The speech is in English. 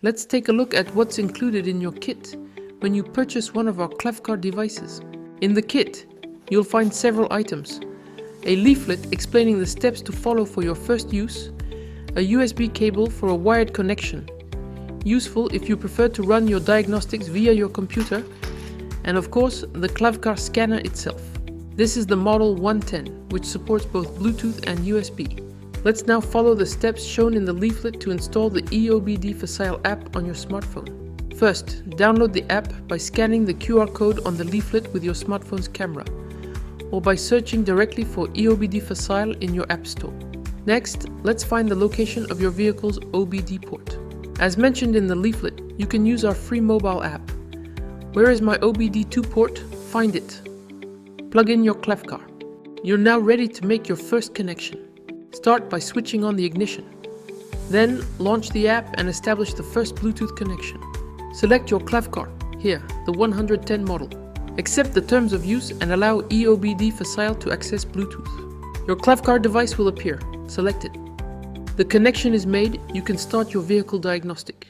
Let's take a look at what's included in your kit when you purchase one of our klavkarr devices. In the kit, you'll find several items. A leaflet explaining the steps to follow for your first use, a USB cable for a wired connection, useful if you prefer to run your diagnostics via your computer, and of course the klavkarr scanner itself. This is the model 110, which supports both Bluetooth and USB. Let's now follow the steps shown in the leaflet to install the EOBD-Facile app on your smartphone. First, download the app by scanning the QR code on the leaflet with your smartphone's camera, or by searching directly for EOBD-Facile in your app store. Next, let's find the location of your vehicle's OBD port. As mentioned in the leaflet, you can use our free mobile app. Where is my OBD2 port? Find it. Plug in your klavkarr. You're now ready to make your first connection. Start by switching on the ignition. Then launch the app and establish the first Bluetooth connection. Select your klavkarr, here, the 110 model. Accept the terms of use and allow EOBD-Facile to access Bluetooth. Your klavkarr device will appear. Select it. The connection is made, you can start your vehicle diagnostic.